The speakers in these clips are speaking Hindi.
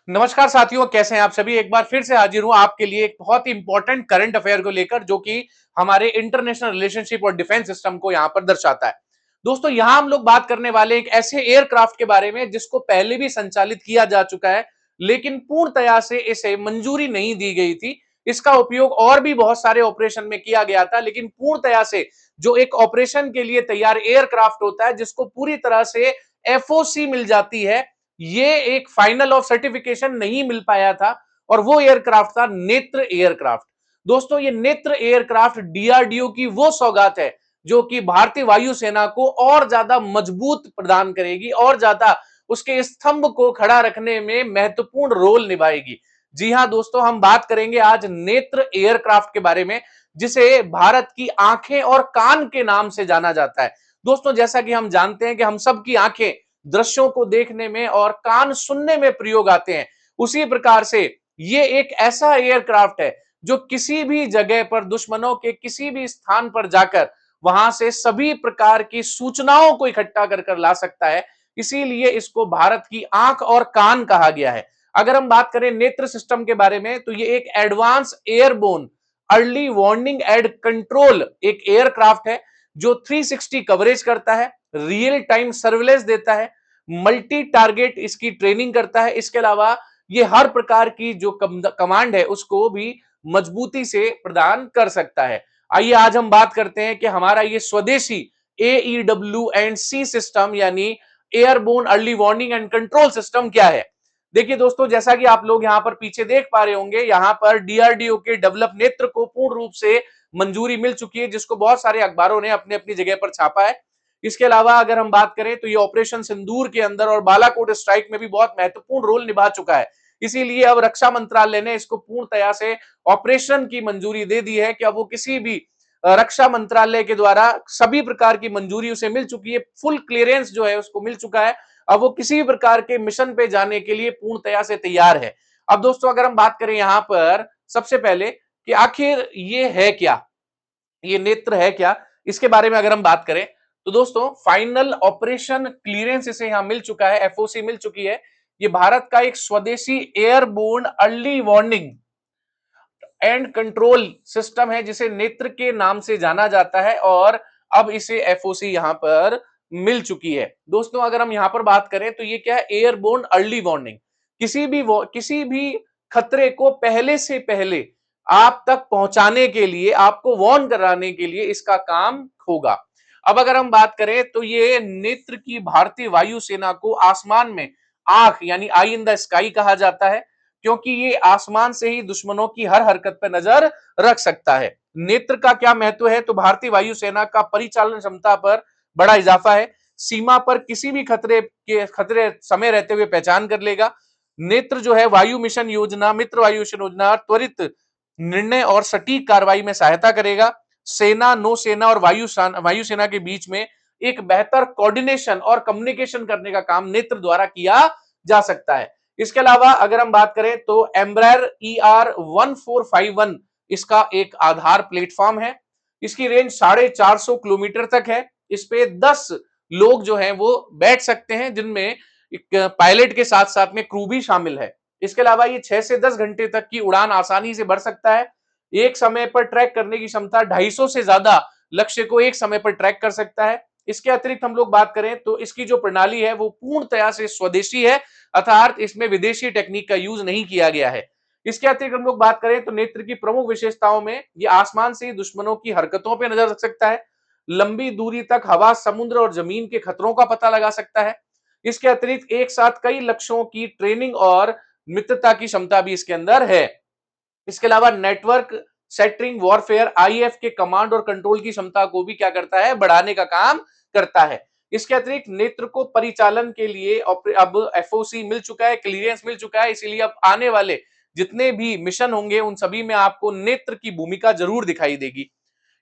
नमस्कार साथियों, कैसे हैं आप सभी। एक बार फिर से हाजिर हूं आपके लिए एक बहुत ही इंपॉर्टेंट करंट अफेयर को लेकर, जो कि हमारे इंटरनेशनल रिलेशनशिप और डिफेंस सिस्टम को यहां पर दर्शाता है। दोस्तों, यहां हम लोग बात करने वाले एक ऐसे एयरक्राफ्ट के बारे में जिसको पहले भी संचालित किया जा चुका है, लेकिन पूर्णतया से इसे मंजूरी नहीं दी गई थी। इसका उपयोग और भी बहुत सारे ऑपरेशन में किया गया था, लेकिन पूर्णतया से जो एक ऑपरेशन के लिए तैयार एयरक्राफ्ट होता है, जिसको पूरी तरह से एफओसी मिल जाती है, ये एक फाइनल ऑफ सर्टिफिकेशन नहीं मिल पाया था। और वो एयरक्राफ्ट था नेत्र एयरक्राफ्ट। दोस्तों, ये नेत्र एयरक्राफ्ट डीआरडीओ की वो सौगात है जो कि भारतीय वायुसेना को और ज्यादा मजबूत प्रदान करेगी और ज्यादा उसके स्तंभ को खड़ा रखने में महत्वपूर्ण रोल निभाएगी। जी हां दोस्तों, हम बात करेंगे आज नेत्र एयरक्राफ्ट के बारे में, जिसे भारत की आंखें और कान के नाम से जाना जाता है। दोस्तों, जैसा कि हम जानते हैं कि हम सबकी आंखें दृश्यों को देखने में और कान सुनने में प्रयोग आते हैं, उसी प्रकार से ये एक ऐसा एयरक्राफ्ट है जो किसी भी जगह पर दुश्मनों के किसी भी स्थान पर जाकर वहां से सभी प्रकार की सूचनाओं को इकट्ठा कर कर ला सकता है। इसीलिए इसको भारत की आंख और कान कहा गया है। अगर हम बात करें नेत्र सिस्टम के बारे में, तो ये एक advance airborne early warning and control एक एयरक्राफ्ट है जो 360 कवरेज करता है, रियल टाइम सर्विलेंस देता है, मल्टी टारगेट इसकी ट्रेनिंग करता है। इसके अलावा ये हर प्रकार की जो कमांड है उसको भी मजबूती से प्रदान कर सकता है। आइए आज हम बात करते हैं कि हमारा ये स्वदेशी एईडब्ल्यू एंड सी सिस्टम यानी airborne early warning and control system क्या है। देखिए दोस्तों, जैसा कि आप लोग यहां पर पीछे देख पा रहे होंगे, यहां पर डीआरडीओ के डेवलप नेत्र को पूर्ण रूप से मंजूरी मिल चुकी है, जिसको बहुत सारे अखबारों ने अपनी अपनी जगह पर छापा है। इसके अलावा अगर हम बात करें तो ये ऑपरेशन सिंदूर के अंदर और बालाकोट स्ट्राइक में भी बहुत महत्वपूर्ण रोल निभा चुका है। इसीलिए अब रक्षा मंत्रालय ने इसको पूर्णतया से ऑपरेशन की मंजूरी दे दी है कि अब वो किसी भी रक्षा मंत्रालय के द्वारा सभी प्रकार की मंजूरी उसे मिल चुकी है, फुल क्लियरेंस जो है उसको मिल चुका है। अब वो किसी भी प्रकार के मिशन पे जाने के लिए पूर्णतया से तैयार है। अब दोस्तों, अगर हम बात करें यहां पर सबसे पहले कि आखिर ये है क्या, ये नेत्र है क्या, इसके बारे में अगर हम बात करें तो दोस्तों, फाइनल ऑपरेशन क्लियरेंस इसे यहां मिल चुका है, एफओसी मिल चुकी है। ये भारत का एक स्वदेशी airborne early warning and control system है, जिसे नेत्र के नाम से जाना जाता है और अब इसे एफओसी यहां पर मिल चुकी है। दोस्तों, अगर हम यहां पर बात करें तो ये क्या है, एयरबोर्न अर्ली वार्निंग। किसी भी खतरे को पहले से पहले आप तक पहुंचाने के लिए, आपको वार्न कराने के लिए इसका काम होगा। अब अगर हम बात करें तो ये नेत्र की भारतीय वायुसेना को आसमान में आंख यानी आई इन द स्काई कहा जाता है, क्योंकि ये आसमान से ही दुश्मनों की हर हरकत पर नजर रख सकता है। नेत्र का क्या महत्व है, तो भारतीय वायुसेना का परिचालन क्षमता पर बड़ा इजाफा है। सीमा पर किसी भी खतरे समय रहते हुए पहचान कर लेगा। नेत्र जो है वायु मिशन योजना, मित्र वायु मिशन योजना, त्वरित निर्णय और सटीक कार्रवाई में सहायता करेगा। सेना, नौसेना और वायुसेना के बीच में एक बेहतर कोऑर्डिनेशन और कम्युनिकेशन करने का काम नेत्र द्वारा किया जा सकता है। इसके अलावा अगर हम बात करें तो एम्ब्रायर ER1451 इसका एक आधार प्लेटफॉर्म है। इसकी रेंज 450 किलोमीटर तक है। इस पे 10 लोग जो हैं वो बैठ सकते हैं, जिनमें एक पायलट के साथ साथ में क्रू भी शामिल है। इसके अलावा ये 6 से 10 घंटे तक की उड़ान आसानी से भर सकता है। एक समय पर ट्रैक करने की क्षमता 250 से ज्यादा लक्ष्य को एक समय पर ट्रैक कर सकता है। इसके अतिरिक्त हम लोग बात करें तो इसकी जो प्रणाली है वो पूर्णतया से स्वदेशी है, अर्थात इसमें विदेशी टेक्निक का यूज नहीं किया गया है। इसके अतिरिक्त हम लोग बात करें तो नेत्र की प्रमुख विशेषताओं में ये आसमान से ही दुश्मनों की हरकतों पर नजर रख सकता है, लंबी दूरी तक हवा, समुद्र और जमीन के खतरों का पता लगा सकता है। इसके अतिरिक्त एक साथ कई लक्ष्यों की ट्रेनिंग और मित्रता की क्षमता भी इसके अंदर है। इसके अलावा नेटवर्क सेटरिंग वॉरफेयर आईएफ के कमांड और कंट्रोल की क्षमता को भी क्या करता है, बढ़ाने का काम करता है। इसके अतिरिक्त नेत्र को परिचालन के लिए अब एफओसी मिल चुका है, क्लियरेंस मिल चुका है, इसीलिए अब आने वाले जितने भी मिशन होंगे उन सभी में आपको नेत्र की भूमिका जरूर दिखाई देगी।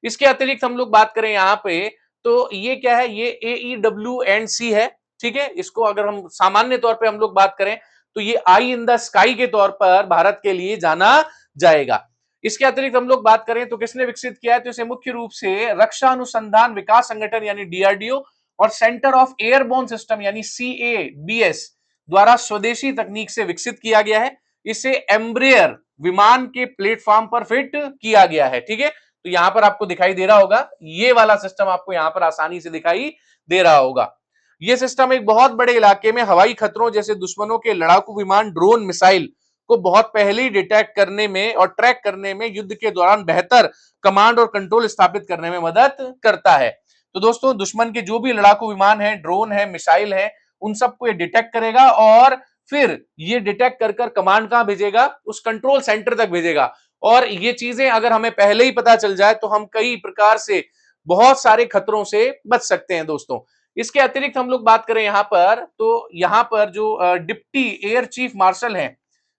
इसके अतिरिक्त हम लोग बात करें यहाँ पे तो ये क्या है, ये AEW&C है। ठीक है, इसको अगर हम सामान्य तौर पे हम लोग बात करें तो ये आई इन द स्काई के तौर पर भारत के लिए जाना जाएगा। इसके अतिरिक्त हम लोग बात करें तो किसने विकसित किया है, तो इसे मुख्य रूप से रक्षा अनुसंधान विकास संगठन यानी डीआरडीओ और सेंटर ऑफ एयरबोर्न सिस्टम यानी CABS द्वारा स्वदेशी तकनीक से विकसित किया गया है। इसे एम्ब्रेयर विमान के प्लेटफॉर्म पर फिट किया गया है। ठीक है, तो यहां पर आपको दिखाई दे रहा होगा, ये वाला सिस्टम आपको यहां पर आसानी से दिखाई दे रहा होगा। यह सिस्टम एक बहुत बड़े इलाके में हवाई खतरों जैसे दुश्मनों के लड़ाकू विमान, ड्रोन, मिसाइल को बहुत पहले ही डिटेक्ट करने में और ट्रैक करने में, युद्ध के दौरान बेहतर कमांड और कंट्रोल स्थापित करने में मदद करता है। तो दोस्तों, दुश्मन के जो भी लड़ाकू विमान है, ड्रोन है, मिसाइल है, उन सबको ये डिटेक्ट करेगा और फिर ये डिटेक्ट कर कर कमांड कहां भेजेगा, उस कंट्रोल सेंटर तक भेजेगा। और ये चीजें अगर हमें पहले ही पता चल जाए तो हम कई प्रकार से बहुत सारे खतरों से बच सकते हैं दोस्तों। इसके अतिरिक्त हम लोग बात करें यहां पर, तो यहां पर जो डिप्टी एयर चीफ मार्शल हैं,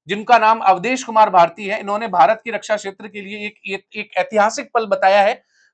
जिनका नाम अवधेश कुमार भारती है, इन्होंने भारत की रक्षा क्षेत्र के लिए एक ऐतिहासिक पल बताया है,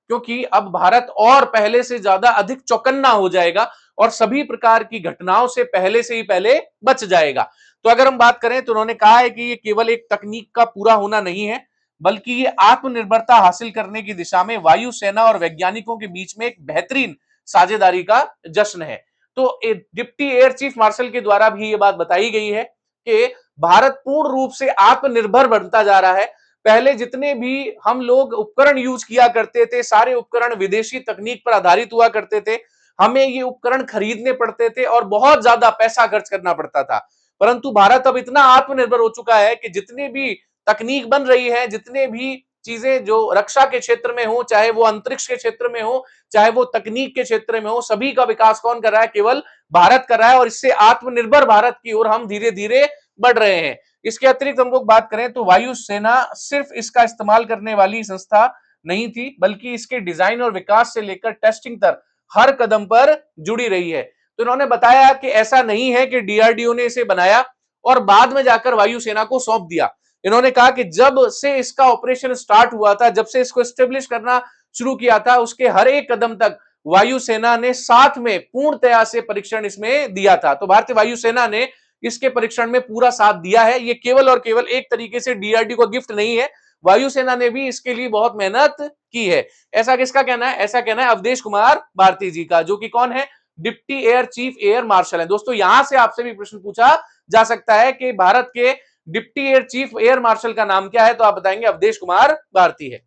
क्योंकि अब भारत और पहले से ज्यादा अधिक चौकन्ना हो जाएगा और सभी प्रकार की घटनाओं से पहले से ही पहले बच जाएगा। तो अगर हम बात करें तो उन्होंने कहा है कि ये केवल एक तकनीक का पूरा होना नहीं है, बल्कि ये आत्मनिर्भरता हासिल करने की दिशा में वायुसेना और वैज्ञानिकों के बीच में एक बेहतरीन साझेदारी का जश्न है। तो डिप्टी एयर चीफ मार्शल के द्वारा भी ये बात बताई गई है कि भारत पूर्ण रूप से आत्मनिर्भर बनता जा रहा है। पहले जितने भी हम लोग उपकरण यूज किया करते थे, सारे उपकरण विदेशी तकनीक पर आधारित हुआ करते थे। हमें ये उपकरण खरीदने पड़ते थे और बहुत ज्यादा पैसा खर्च करना पड़ता था। परंतु भारत अब इतना आत्मनिर्भर हो चुका है कि जितनी भी तकनीक बन रही है, जितने भी चीजें जो रक्षा के क्षेत्र में हो, चाहे वो अंतरिक्ष के क्षेत्र में हो, चाहे वो तकनीक के क्षेत्र में हो, सभी का विकास कौन कर रहा है? केवल भारत कर रहा है। और इससे आत्मनिर्भर भारत की ओर हम धीरे धीरे बढ़ रहे हैं। इसके अतिरिक्त हम लोग बात करें तो वायुसेना सिर्फ इसका इस्तेमाल करने वाली संस्था नहीं थी, बल्कि इसके डिजाइन और विकास से लेकर टेस्टिंग तक हर कदम पर जुड़ी रही है। तो इन्होंने बताया कि ऐसा नहीं है कि डीआरडीओ ने इसे बनाया और बाद में जाकर वायुसेना को सौंप दिया। इन्होंने कहा कि जब से इसका ऑपरेशन स्टार्ट हुआ था, जब से इसको एस्टेब्लिश करना शुरू किया था, उसके हर एक कदम तक वायुसेना ने साथ में पूर्णतया से परीक्षण इसमें दिया था। तो भारतीय वायुसेना ने इसके परीक्षण में पूरा साथ दिया है। ये केवल और केवल एक तरीके से डीआरडीओ का गिफ्ट नहीं है, वायुसेना ने भी इसके लिए बहुत मेहनत की है। ऐसा किसका कहना है? ऐसा कहना है अवधेश कुमार भारती जी का, जो कि कौन है? Deputy air chief air marshal है। दोस्तों, यहां से आपसे भी प्रश्न पूछा जा सकता है कि भारत के deputy air chief air marshal का नाम क्या है, तो आप बताएंगे अवधेश कुमार भारती है।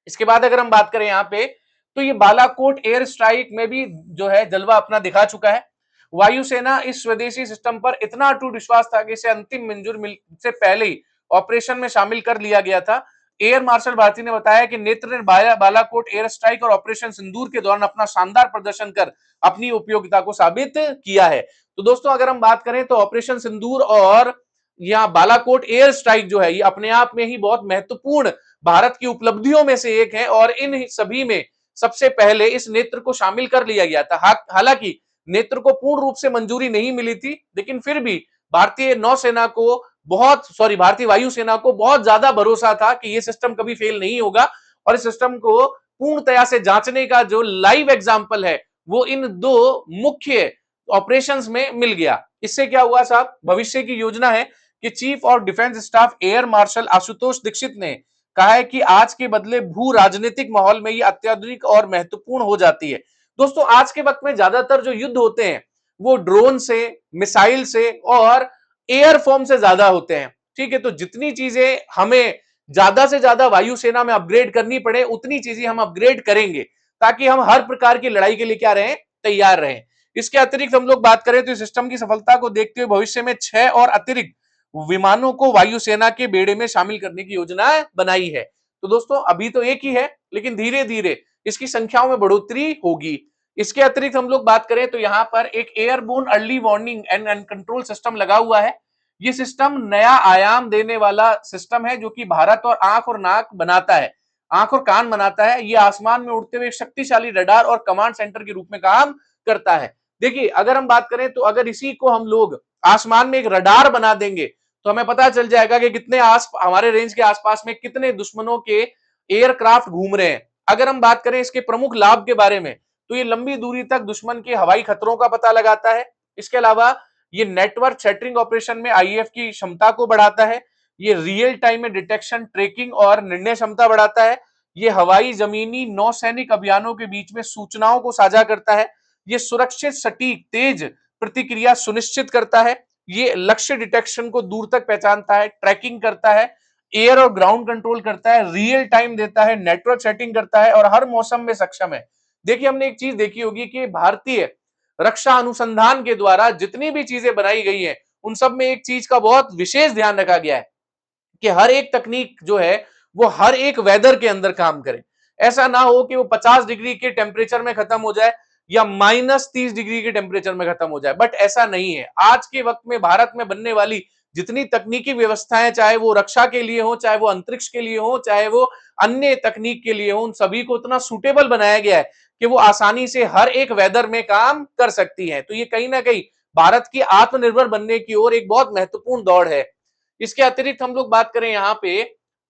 इसके बाद अगर हम बात करें यहां पे, तो ये बालाकोट एयर स्ट्राइक में भी जो है जलवा अपना दिखा चुका है। वायुसेना इस स्वदेशी सिस्टम पर इतना अटूट विश्वास था कि इसे अंतिम मंजूर मिल से पहले ही ऑपरेशन में शामिल कर लिया गया था। एयर मार्शल भारती ने बताया कि नेत्र ने बालाकोट एयर स्ट्राइक और ऑपरेशन सिंदूर के दौरान अपना शानदार प्रदर्शन कर अपनी उपयोगिता को साबित किया है। तो दोस्तों, अगर हम बात करें तो ऑपरेशन सिंदूर और या बालाकोट एयर स्ट्राइक जो है, ये अपने आप में ही बहुत महत्वपूर्ण भारत की उपलब्धियों में से एक है और इन सभी में सबसे पहले इस नेत्र को शामिल कर लिया गया था। हालांकि नेत्र को पूर्ण रूप से मंजूरी नहीं मिली थी, लेकिन फिर भी भारतीय नौसेना को भारतीय वायुसेना को बहुत ज्यादा भरोसा था कि यह सिस्टम कभी फेल नहीं होगा। और इस सिस्टम को पूर्णतया से जांचने का जो लाइव एग्जांपल है, वो इन दो मुख्य ऑपरेशंस में मिल गया। इससे क्या हुआ साहब? भविष्य की योजना है कि chief of defence staff air marshal Ashutosh Dikshit ने कहा है कि आज के बदले भू राजनीतिक माहौल में ये अत्याधुनिक और महत्वपूर्ण हो जाती है। दोस्तों, आज के वक्त में ज्यादातर जो युद्ध होते हैं वो ड्रोन से, मिसाइल से और एयर फॉर्म से ज्यादा होते हैं। ठीक है, तो जितनी चीजें हमें ज्यादा से ज्यादा वायुसेना में अपग्रेड करनी पड़े, उतनी चीजें हम अपग्रेड करेंगे, ताकि हम हर प्रकार की लड़ाई के लिए क्या रहें? तैयार रहें। इसके अतिरिक्त हम लोग बात करें तो इस सिस्टम की सफलता को देखते हुए भविष्य में 6 और अतिरिक्त विमानों को वायुसेना के बेड़े में शामिल करने की योजना बनाई है। तो दोस्तों, अभी तो एक ही है, लेकिन धीरे धीरे इसकी संख्याओं में बढ़ोतरी होगी। इसके अतिरिक्त हम लोग बात करें तो यहां पर एक airborne early warning and control system लगा हुआ है। ये सिस्टम नया आयाम देने वाला सिस्टम है, जो कि भारत और आंख और नाक बनाता है, आंख और कान बनाता है। ये आसमान में उड़ते हुए शक्तिशाली रडार और कमांड सेंटर के रूप में काम करता है। देखिए, अगर हम बात करें तो अगर इसी को हम लोग आसमान में एक रडार बना देंगे, तो हमें पता चल जाएगा कि कितने हमारे रेंज के आसपास में कितने दुश्मनों के एयरक्राफ्ट घूम रहे हैं। अगर हम बात करें इसके प्रमुख लाभ के बारे में, तो ये लंबी दूरी तक दुश्मन के हवाई खतरों का पता लगाता है। इसके अलावा ये नेटवर्क शटरिंग ऑपरेशन में आईएएफ की क्षमता को बढ़ाता है। ये रियल टाइम में डिटेक्शन, ट्रैकिंग और निर्णय क्षमता बढ़ाता है। ये हवाई, जमीनी, नौसैनिक अभियानों के बीच में सूचनाओं को साझा करता है। ये सुरक्षित, सटीक, तेज प्रतिक्रिया सुनिश्चित करता है। ये लक्ष्य डिटेक्शन को दूर तक पहचानता है, ट्रैकिंग करता है, एयर और ग्राउंड कंट्रोल करता है, रियल टाइम देता है, नेटवर्क सेटिंग करता है और हर मौसम में सक्षम है। देखिए हमने एक चीज देखी होगी कि भारतीय रक्षा अनुसंधान के द्वारा जितनी भी चीजें बनाई गई है उन सब में एक चीज का बहुत विशेष ध्यान रखा गया है कि हर एक तकनीक जो है वो हर एक वेदर के अंदर काम करे। ऐसा ना हो कि वो 50 डिग्री के टेम्परेचर में खत्म हो जाए या -30 डिग्री के टेम्परेचर में खत्म हो जाए, बट ऐसा नहीं है। आज के वक्त में भारत में बनने वाली जितनी तकनीकी व्यवस्थाएं, चाहे वो रक्षा के लिए हो, चाहे वो अंतरिक्ष के लिए हो, चाहे वो अन्य तकनीक के लिए हो, उन सभी को इतना सुटेबल बनाया गया है कि वो आसानी से हर एक वेदर में काम कर सकती है। तो ये कहीं ना कहीं भारत की आत्मनिर्भर बनने की ओर एक बहुत महत्वपूर्ण दौड़ है। इसके अतिरिक्त हम लोग बात करें यहाँ पे,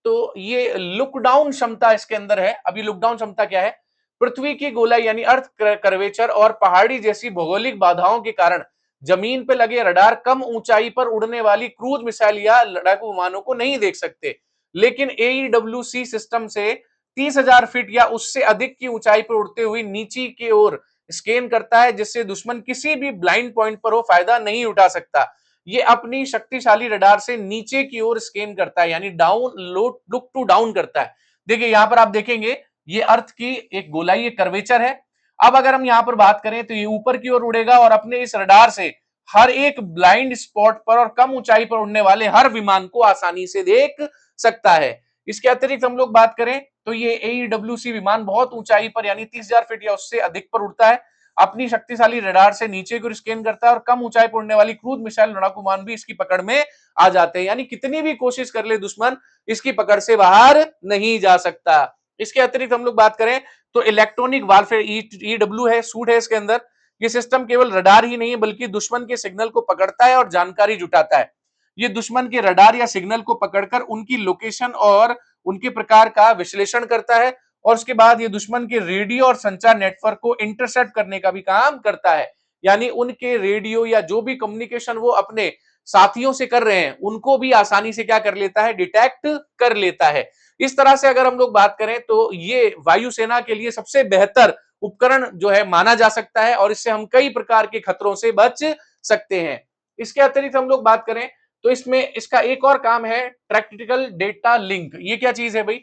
तो ये लुकडाउन क्षमता इसके अंदर है। अभी लुकडाउन क्षमता क्या है? पृथ्वी की गोलाई यानी अर्थ कर्वेचर और पहाड़ी जैसी भौगोलिक बाधाओं के कारण जमीन पे लगे रडार कम ऊंचाई पर उड़ने वाली क्रूज मिसाइल या लड़ाकू विमानों को नहीं देख सकते, लेकिन AEWC सिस्टम से 30,000 फीट या उससे अधिक की ऊंचाई पर उड़ते हुए नीचे की ओर स्कैन करता है, जिससे दुश्मन किसी भी ब्लाइंड पॉइंट पर वो फायदा नहीं उठा सकता। ये अपनी शक्तिशाली रडार से नीचे की ओर स्कैन करता है, यानी download look to down करता है। देखिए यहां पर आप देखेंगे ये अर्थ की एक गोलाई, एक कर्वेचर है। अब अगर हम यहां पर बात करें तो ये ऊपर की ओर उड़ेगा और अपने इस रडार से हर एक ब्लाइंड स्पॉट पर और कम ऊंचाई पर उड़ने वाले हर विमान को आसानी से देख सकता है। इसके अतिरिक्त हम लोग बात करें तो ये AEWC विमान बहुत ऊंचाई पर यानी 30,000 फीट या उससे अधिक पर उड़ता है। अपनी शक्तिशाली रडार से नीचे को स्कैन करता है और कम ऊंचाई पर उड़ने वाली क्रूज मिसाइल लड़ाकू विमान भी इसकी पकड़ में आ जाते हैं, यानी कितनी भी कोशिश कर ले दुश्मन इसकी पकड़ से बाहर नहीं जा सकता। इसके अतिरिक्त हम लोग बात करें तो इलेक्ट्रॉनिक वारफेयर EW है, सूट है इसके अंदर। ये सिस्टम केवल रडार ही नहीं है बल्कि दुश्मन के सिग्नल को पकड़ता है और जानकारी जुटाता है। ये दुश्मन के रडार या सिग्नल को पकड़कर उनकी लोकेशन और उनके प्रकार का विश्लेषण करता है और उसके बाद ये दुश्मन के रेडियो और संचार नेटवर्क को इंटरसेप्ट करने का भी काम करता है, यानी उनके रेडियो या जो भी कम्युनिकेशन वो अपने साथियों से कर रहे हैं उनको भी आसानी से क्या कर लेता है, डिटेक्ट कर लेता है। इस तरह से अगर हम लोग बात करें तो ये वायुसेना के लिए सबसे बेहतर उपकरण जो है माना जा सकता है और इससे हम कई प्रकार के खतरों से बच सकते हैं। इसके अतिरिक्त हम लोग बात करें तो इसमें इसका एक और काम है प्रैक्टिकल डेटा लिंक। ये क्या चीज है भाई?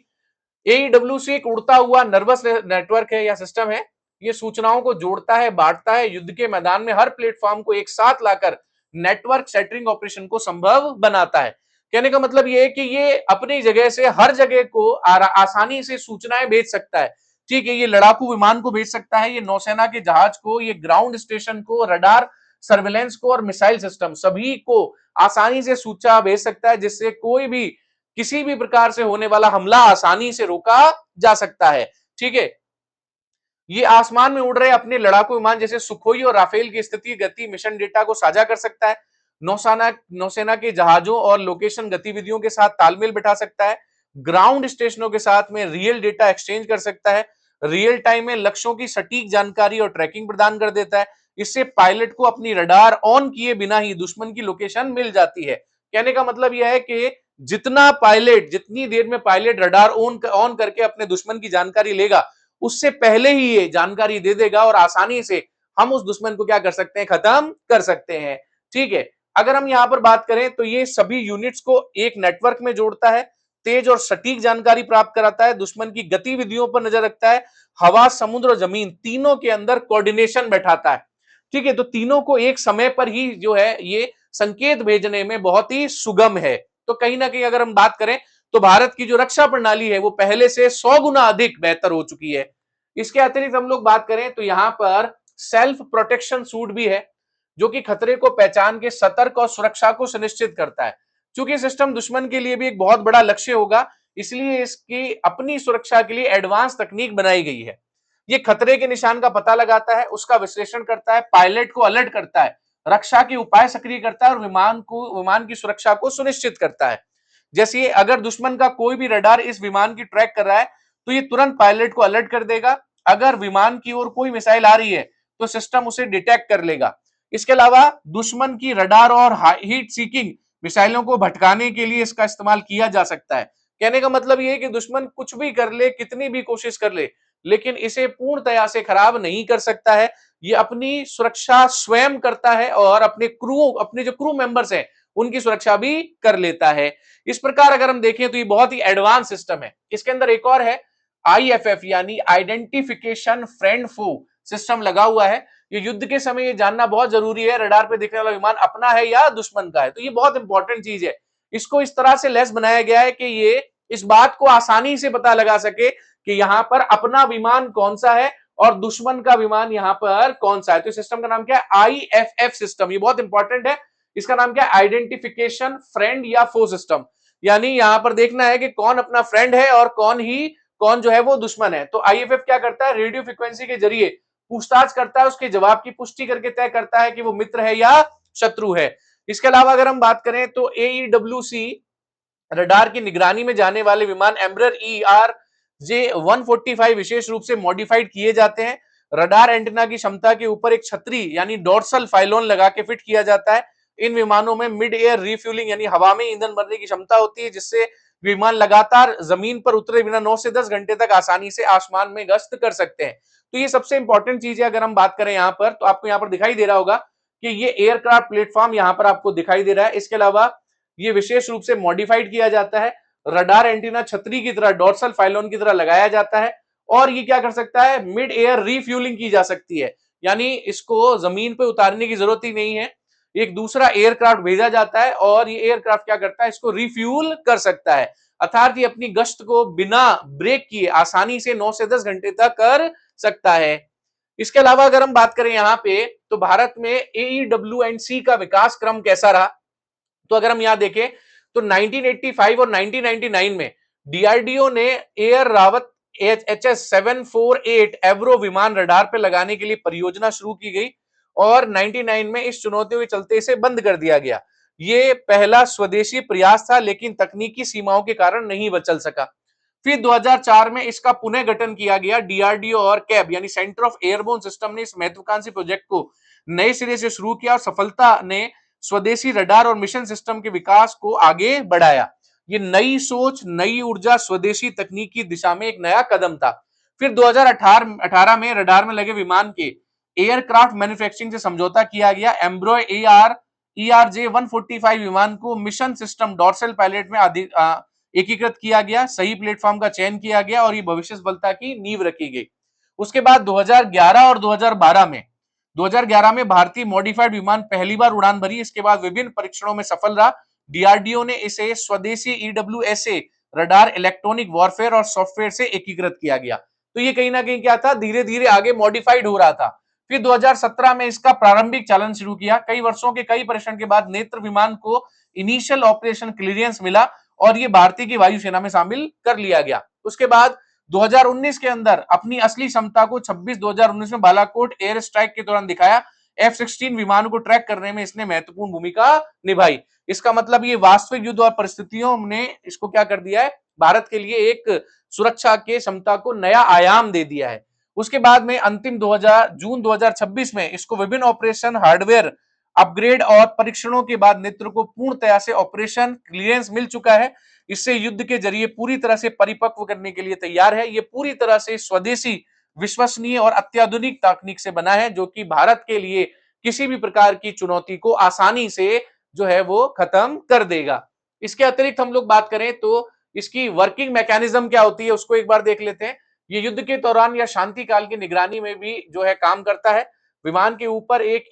AEWC एक उड़ता हुआ नर्वस नेटवर्क है या सिस्टम है। ये सूचनाओं को जोड़ता है, बांटता है, युद्ध के मैदान में हर प्लेटफॉर्म को एक साथ लाकर नेटवर्क सेटरिंग ऑपरेशन को संभव बनाता है। कहने का मतलब ये है कि ये अपनी जगह से हर जगह को आसानी से सूचनाएं भेज सकता है। ठीक है, ये लड़ाकू विमान को भेज सकता है, ये नौसेना के जहाज को, ये ग्राउंड स्टेशन को, रडार सर्विलेंस को और मिसाइल सिस्टम सभी को आसानी से सूचना भेज सकता है, जिससे कोई भी किसी भी प्रकार से होने वाला हमला आसानी से रोका जा सकता है। ठीक है, ये आसमान में उड़ रहे अपने लड़ाकू विमान जैसे सुखोई और राफेल की स्थिति, गति, मिशन डेटा को साझा कर सकता है। नौसेना नौसेना के जहाजों और लोकेशन गतिविधियों के साथ तालमेल बिठा सकता है। ग्राउंड स्टेशनों के साथ में रियल डेटा एक्सचेंज कर सकता है। रियल टाइम में लक्ष्यों की सटीक जानकारी और ट्रैकिंग प्रदान कर देता है। इससे पायलट को अपनी रडार ऑन किए बिना ही दुश्मन की लोकेशन मिल जाती है। कहने का मतलब यह है कि जितनी देर में पायलट रडार ऑन करके अपने दुश्मन की जानकारी लेगा, उससे पहले ही ये जानकारी दे देगा और आसानी से हम उस दुश्मन को क्या कर सकते हैं, खत्म कर सकते हैं। ठीक है, अगर हम यहां पर बात करें तो ये सभी यूनिट्स को एक नेटवर्क में जोड़ता है, तेज और सटीक जानकारी प्राप्त कराता है, दुश्मन की गतिविधियों पर नजर रखता है, हवा, समुद्र और जमीन तीनों के अंदर कोऑर्डिनेशन बैठाता है। ठीक है, तो तीनों को एक समय पर ही जो है ये संकेत भेजने में बहुत ही सुगम है। तो कहीं ना कहीं अगर हम बात करें तो भारत की जो रक्षा प्रणाली है वो पहले से 100 गुना अधिक बेहतर हो चुकी है। इसके अतिरिक्त हम लोग बात करें तो यहां पर सेल्फ प्रोटेक्शन सूट भी है, जो कि खतरे को पहचान के सतर्क और सुरक्षा को सुनिश्चित करता है। चूंकि सिस्टम दुश्मन के लिए भी एक बहुत बड़ा लक्ष्य होगा, इसलिए इसकी अपनी सुरक्षा के लिए एडवांस तकनीक बनाई गई है। ये खतरे के निशान का पता लगाता है, उसका विश्लेषण करता है, पायलट को अलर्ट करता है, रक्षा के उपाय सक्रिय करता है और विमान की सुरक्षा को सुनिश्चित करता है। जैसे अगर दुश्मन का कोई भी रडार इस विमान की ट्रैक कर रहा है तो ये तुरंत पायलट को अलर्ट कर देगा। अगर विमान की ओर कोई मिसाइल आ रही है तो सिस्टम उसे डिटेक्ट कर लेगा। इसके अलावा दुश्मन की रडार और हीट सीकिंग मिसाइलों को भटकाने के लिए इसका इस्तेमाल किया जा सकता है। कहने का मतलब ये है कि दुश्मन कुछ भी कर ले, कितनी भी कोशिश कर ले, लेकिन इसे पूर्णतया से खराब नहीं कर सकता है। ये अपनी सुरक्षा स्वयं करता है और अपने जो क्रू मेंबर्स हैं उनकी सुरक्षा भी कर लेता है। इस प्रकार अगर हम देखें तो ये बहुत ही एडवांस सिस्टम है। इसके अंदर एक और है आईएफएफ यानी आइडेंटिफिकेशन फ्रेंड फो सिस्टम लगा हुआ है। ये युद्ध के समय ये जानना बहुत जरूरी है रडार पे दिखने वाला विमान अपना है या दुश्मन का है, तो ये बहुत इंपॉर्टेंट चीज है। इसको इस तरह से लेस बनाया गया है कि ये इस बात को आसानी से पता लगा सके कि यहां पर अपना विमान कौन सा है और दुश्मन का विमान यहां पर कौन सा है। तो सिस्टम का नाम क्या है? IFF system. ये बहुत इंपॉर्टेंट है। इसका नाम क्या है? आइडेंटिफिकेशन फ्रेंड या फो सिस्टम। यानी यहां पर देखना है कि कौन अपना फ्रेंड है और कौन जो है वो दुश्मन है। तो आईएफएफ क्या करता है? रेडियो फ्रीक्वेंसी के जरिए पूछताछ करता है, उसके जवाब की पुष्टि करके तय करता है कि वो मित्र है या शत्रु है। इसके अलावा अगर हम बात करें तो एईडब्ल्यूसी रडार की निगरानी में जाने वाले विमान एम्ब्रर ERJ 145 विशेष रूप से मॉडिफाइड किए जाते हैं। रडार एंटीना की क्षमता के ऊपर एक छतरी यानी डोर्सल फाइलोन लगा के फिट किया जाता है। इन विमानों में मिड एयर रिफ्यूलिंग यानी हवा में ईंधन भरने की क्षमता होती है, जिससे विमान लगातार जमीन पर उतरे बिना 9 से 10 घंटे तक आसानी से आसमान में गश्त कर सकते हैं। तो ये सबसे इंपॉर्टेंट चीज है। अगर हम बात करें यहाँ पर तो आपको यहाँ पर दिखाई दे रहा होगा कि ये एयरक्राफ्ट प्लेटफॉर्म यहाँ पर आपको दिखाई दे रहा है। इसके अलावा ये विशेष रूप से मॉडिफाइड किया जाता है। रडार एंटीना छतरी की तरह डोर्सल फाइलोन की तरह लगाया जाता है और ये क्या कर सकता है? मिड एयर रिफ्यूलिंग की जा सकती है, यानी इसको जमीन पे उतारने की जरूरत ही नहीं है। एक दूसरा एयरक्राफ्ट भेजा जाता है और ये एयरक्राफ्ट क्या करता है? इसको रिफ्यूल कर सकता है, अर्थात ये अपनी गश्त को बिना ब्रेक किए आसानी से 9 से 10 घंटे तक कर सकता है। इसके अलावा अगर हम बात करें यहाँ पे तो भारत में AEW&C का विकास क्रम कैसा रहा, तो अगर हम यहां देखें तो 1985 और 1999 में डीआरडीओ ने एयर रावत HS-748 एवरो विमान रडार पे लगाने के लिए परियोजना शुरू की गई और 99 में इस चुनौतियों के चलते इसे बंद कर दिया गया। ये पहला स्वदेशी प्रयास था लेकिन तकनीकी सीमाओं के कारण नहीं चल सका। फिर 2004 में इसका पुनः गठन किया गया। डीआरडीओ और कैब यानी सेंटर ऑफ एयरबोर्न सिस्टम ने इस महत्वाकांक्षी प्रोजेक्ट को नए सिरे से शुरू किया और सफलता ने स्वदेशी रडार और मिशन सिस्टम के विकास को आगे बढ़ाया। ये नई सोच, नई ऊर्जा, स्वदेशी तकनीक की दिशा में एक नया कदम था। फिर 2018 में रडार में लगे विमान के एयरक्राफ्ट मैन्युफैक्चरिंग से समझौता किया गया। एम्ब्रो ERJ 145 विमान को मिशन सिस्टम डोर्सल पायलट में एकीकृत किया गया, सही प्लेटफॉर्म का चयन किया गया और ये भविष्य सफलता की नींव रखी गई। उसके बाद 2011 और 2011 में भारतीय मॉडिफाइड विमान पहली बार उड़ान भरी। इसके बाद विभिन्न परीक्षणों में सफल रहा। डीआरडीओ ने इसे स्वदेशी EWSA रडार इलेक्ट्रॉनिक वॉरफेयर और सॉफ्टवेयर से एकीकृत किया गया। तो ये कहीं ना कहीं क्या था? धीरे धीरे आगे मॉडिफाइड हो रहा था। फिर 2017 में इसका प्रारंभिक चालन शुरू किया। कई वर्षों के कई परीक्षण के बाद नेत्र विमान को इनिशियल ऑपरेशन क्लियरेंस मिला और ये भारतीय की वायुसेना में शामिल कर लिया गया। उसके बाद 2019 के अंदर अपनी असली क्षमता को 26/2019 में बालाकोट एयर स्ट्राइक के दौरान दिखाया। F-16 विमान को ट्रैक करने में इसने महत्वपूर्ण भूमिका निभाई। इसका मतलब ये वास्तविक युद्ध और परिस्थितियों ने इसको क्या कर दिया है? भारत के लिए एक सुरक्षा के क्षमता को नया आयाम दे दिया है। उसके बाद में अंतिम जून 2026 में इसको विभिन्न ऑपरेशन हार्डवेयर अपग्रेड और परीक्षणों के बाद नेत्र को पूर्णतया से ऑपरेशन क्लियरेंस मिल चुका है। इससे युद्ध के जरिए पूरी तरह से परिपक्व करने के लिए तैयार है। ये पूरी तरह से स्वदेशी, विश्वसनीय और अत्याधुनिक तकनीक से बना है जो कि भारत के लिए किसी भी प्रकार की चुनौती को आसानी से जो है वो खत्म कर देगा। इसके अतिरिक्त हम लोग बात करें तो इसकी वर्किंग मैकेनिज्म क्या होती है उसको एक बार देख लेते हैं। ये युद्ध के दौरान या शांति काल की निगरानी में भी जो है काम करता है। विमान के ऊपर एक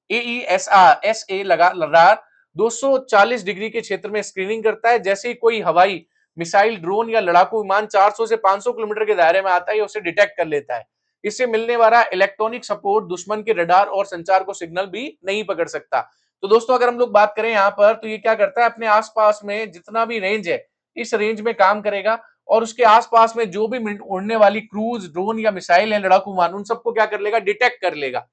AESA लगा रडार 240 डिग्री के क्षेत्र में स्क्रीनिंग करता है। जैसे ही कोई हवाई मिसाइल, ड्रोन या लड़ाकू विमान 400 से 500 किलोमीटर के दायरे में आता है, उसे डिटेक्ट कर लेता है। इससे मिलने वाला इलेक्ट्रॉनिक सपोर्ट दुश्मन के रडार और संचार को सिग्नल भी नहीं पकड़ सकता। तो दोस्तों अगर हम लोग बात करें यहाँ पर तो ये क्या करता है? अपने आसपास में जितना भी रेंज है इस रेंज में काम करेगा और उसके आसपास में जो भी उड़ने वाली क्रूज, ड्रोन या मिसाइल है, लड़ाकू विमान, उन सबको क्या कर लेगा? डिटेक्ट कर लेगा।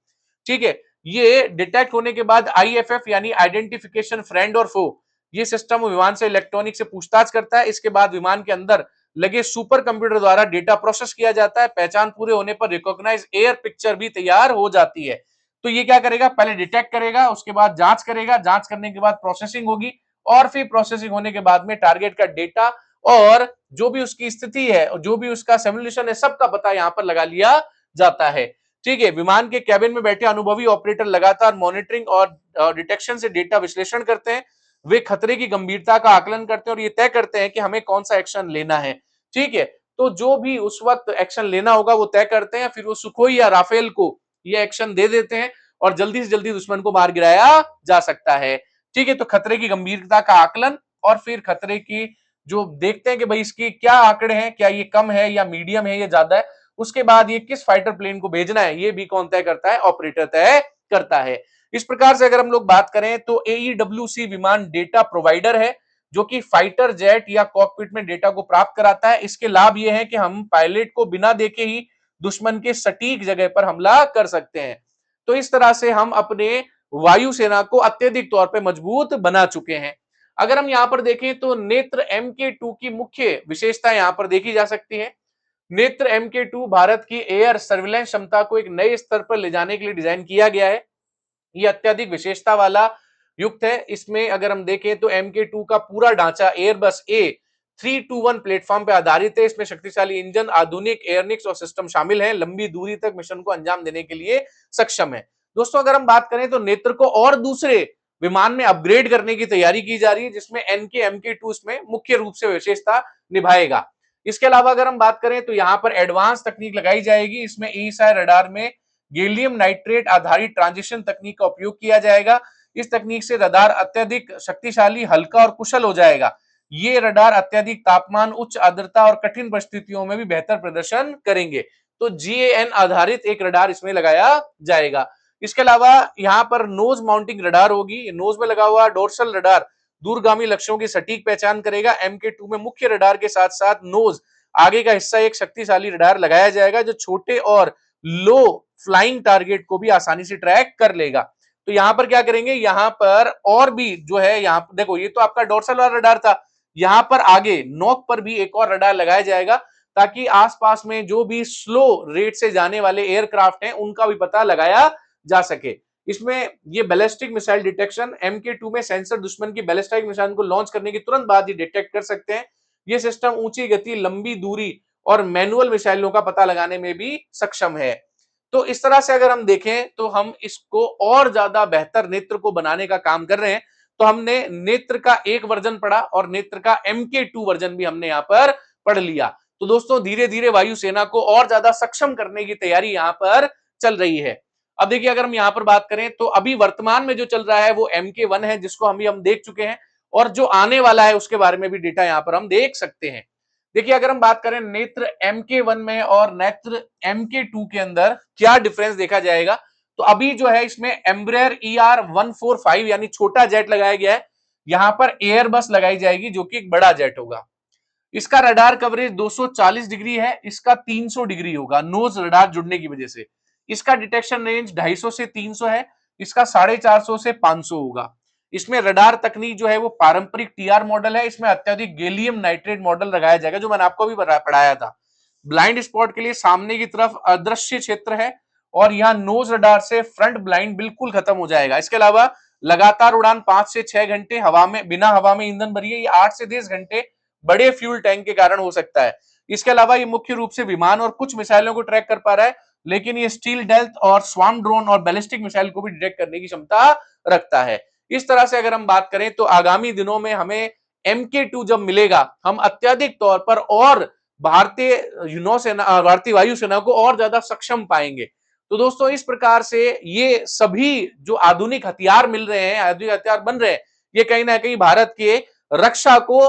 ठीक है। ये डिटेक्ट होने के बाद आईएफएफ यानी आइडेंटिफिकेशन फ्रेंड और फो, ये सिस्टम विमान से इलेक्ट्रॉनिक से पूछताछ करता है। इसके बाद विमान के अंदर लगे सुपर कंप्यूटर द्वारा डेटा प्रोसेस किया जाता है। पहचान पूरे होने पर रिकॉग्नाइज एयर पिक्चर भी तैयार हो जाती है। तो ये क्या करेगा? पहले डिटेक्ट करेगा, उसके बाद जांच करेगा, जांच करने के बाद प्रोसेसिंग होगी और फिर प्रोसेसिंग होने के बाद में टारगेट का डेटा और जो भी उसकी स्थिति है और जो भी उसका सिमुलेशन है, सबका पता यहां पर लगा लिया जाता है। ठीक है, विमान के कैबिन में बैठे अनुभवी ऑपरेटर लगातार मॉनिटरिंग और डिटेक्शन से डेटा विश्लेषण करते हैं। वे खतरे की गंभीरता का आकलन करते हैं और ये तय करते हैं कि हमें कौन सा एक्शन लेना है। ठीक है, तो जो भी उस वक्त एक्शन लेना होगा वो तय करते हैं, फिर वो सुखोई या राफेल को ये एक्शन दे देते हैं और जल्दी से जल्दी दुश्मन को मार गिराया जा सकता है। ठीक है, तो खतरे की गंभीरता का आकलन और फिर खतरे की जो देखते हैं कि भाई इसकी क्या आंकड़े हैं, क्या ये कम है या मीडियम है या ज्यादा है, उसके बाद ये किस फाइटर प्लेन को भेजना है ये भी कौन तय करता है, ऑपरेटर तय करता है। इस प्रकार से अगर हम लोग बात करें तो AEWC विमान डेटा प्रोवाइडर है जो कि फाइटर जेट या कॉकपिट में डेटा को प्राप्त कराता है। इसके लाभ ये है कि हम पायलट को बिना देखे ही दुश्मन के सटीक जगह पर हमला कर सकते हैं। तो इस तरह से हम अपने वायुसेना को अत्यधिक तौर पे मजबूत बना चुके हैं। अगर हम यहां पर देखें तो नेत्र MK2 की मुख्य विशेषता यहां पर देखी जा सकती है। नेत्र MK2 भारत की एयर सर्विलेंस क्षमता को एक नए स्तर पर ले जाने के लिए डिजाइन किया गया है। ये अत्यधिक विशेषता वाला युक्त है। इसमें अगर हम देखें तो MK2 का पूरा ढांचा एयरबस A321 प्लेटफॉर्म पर आधारित है। इसमें शक्तिशाली इंजन, आधुनिक एयरनिक्स और सिस्टम शामिल हैं, लंबी दूरी तक मिशन को अंजाम देने के लिए सक्षम है। दोस्तों अगर हम बात करें तो नेत्र को और दूसरे विमान में अपग्रेड करने की तैयारी की जा रही है, जिसमें NK MK2 इसमें मुख्य रूप से विशेषता निभाएगा। इसके अलावा अगर हम बात करें तो यहां पर एडवांस तकनीक लगाई जाएगी। इसमें ESI रडार में गैलियम नाइट्रेट आधारित ट्रांजिशन तकनीक का उपयोग किया जाएगा। इस तकनीक से रडार अत्यधिक शक्तिशाली, हल्का और कुशल हो जाएगा। ये रडार अत्यधिक तापमान, उच्च आर्द्रता और कठिन परिस्थितियों में भी बेहतर प्रदर्शन करेंगे। तो GAN आधारित एक रडार इसमें लगाया जाएगा। इसके अलावा यहां पर नोज माउंटिंग रडार होगी। नोज में लगा हुआ डोर्सल रडार दूरगामी लक्ष्यों की सटीक पहचान करेगा। MK2 में मुख्य रडार के साथ साथ नोज आगे का हिस्सा एक शक्तिशाली रडार लगाया जाएगा जो छोटे और लो फ्लाइंग टारगेट को भी आसानी से ट्रैक कर लेगा। तो यहां पर क्या करेंगे, यहां पर और भी जो है, यहां पर देखो ये तो आपका डोर्सल वाला रडार था, यहां पर आगे नोक पर भी एक और रडार लगाया जाएगा ताकि आसपास में जो भी स्लो रेट से जाने वाले एयरक्राफ्ट हैं उनका भी पता लगाया जा सके। इसमें ये बैलिस्टिक मिसाइल डिटेक्शन, MK2 में सेंसर दुश्मन की बैलिस्टिक मिसाइल को लॉन्च करने की तुरंत बाद ही डिटेक्ट कर सकते हैं। ये सिस्टम ऊंची गति, लंबी दूरी और मैनुअल मिसाइलों का पता लगाने में भी सक्षम है। तो इस तरह से अगर हम देखें तो हम इसको और ज्यादा बेहतर नेत्र को बनाने का काम कर रहे हैं। तो हमने नेत्र का एक वर्जन पढ़ा और नेत्र का MK2 वर्जन भी हमने यहां पर पढ़ लिया। तो दोस्तों धीरे धीरे वायुसेना को और ज्यादा सक्षम करने की तैयारी यहां पर चल रही है। अब देखिए अगर हम यहां पर बात करें तो अभी वर्तमान में जो चल रहा है वो MK1 है, जिसको हम देख चुके हैं, और जो आने वाला है उसके बारे में भी डेटा यहां पर हम देख सकते हैं। देखिए अगर हम बात करें नेत्र MK1 में और नेत्र MK2 के अंदर क्या डिफरेंस देखा जाएगा, तो अभी जो है इसमें एम्ब्रेयर ER145 यानी छोटा जेट लगाया गया है। यहां पर एयरबस लगाई जाएगी जो कि एक बड़ा जेट होगा। इसका रडार कवरेज 240 डिग्री है, इसका 300 डिग्री होगा नोज रडार जुड़ने की वजह से। इसका डिटेक्शन रेंज 250 से 300 है, इसका 450 से 500 होगा। इसमें रडार तकनीक जो है वो पारंपरिक TR मॉडल है। इसमें अत्यधिक गैलियम नाइट्रेट मॉडल लगाया जाएगा जो मैंने आपको भी पढ़ाया था। ब्लाइंड स्पॉट के लिए सामने की तरफ अदृश्य क्षेत्र है और यहाँ नोज रडार से फ्रंट ब्लाइंड बिल्कुल खत्म हो जाएगा। इसके अलावा लगातार उड़ान 5 से 6 घंटे हवा में बिना हवा में ईंधन भरिए, ये 8 से 10 घंटे बड़े फ्यूल टैंक के कारण हो सकता है। इसके अलावा ये मुख्य रूप से विमान और कुछ मिसाइलों को ट्रैक कर पा रहा है, लेकिन ये स्टील डेल्थ और स्वार्म ड्रोन और बैलिस्टिक मिसाइल को भी डिटेक्ट करने की क्षमता रखता है। इस तरह से अगर हम बात करें तो आगामी दिनों में हमें MK2 जब मिलेगा, हम अत्यधिक तौर पर और भारतीय नौसेना, भारतीय वायुसेना को और ज्यादा सक्षम पाएंगे। तो दोस्तों इस प्रकार से ये सभी जो आधुनिक हथियार मिल रहे हैं, आधुनिक हथियार बन रहे हैं, ये कहीं ना कहीं भारत के रक्षा को,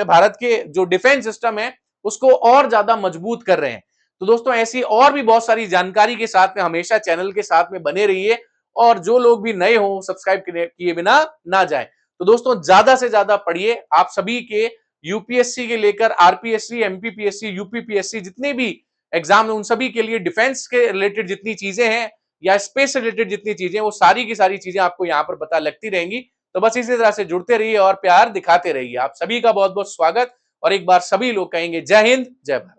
भारत के जो डिफेंस सिस्टम है उसको और ज्यादा मजबूत कर रहे हैं। तो दोस्तों ऐसी और भी बहुत सारी जानकारी के साथ में हमेशा चैनल के साथ में बने रहिए, और जो लोग भी नए हो सब्सक्राइब किए बिना ना जाएं। तो दोस्तों ज्यादा से ज्यादा पढ़िए। आप सभी के UPSC के लेकर RPSC, MPPSC, UPPSC जितने भी एग्जाम है उन सभी के लिए डिफेंस के रिलेटेड जितनी चीजें हैं या स्पेस से रिलेटेड जितनी चीजें, वो सारी की सारी चीजें आपको यहाँ पर पता लगती रहेंगी। तो बस इसी तरह से जुड़ते रहिए और प्यार दिखाते रहिए। आप सभी का बहुत बहुत स्वागत, और एक बार सभी लोग कहेंगे जय हिंद, जय भारत।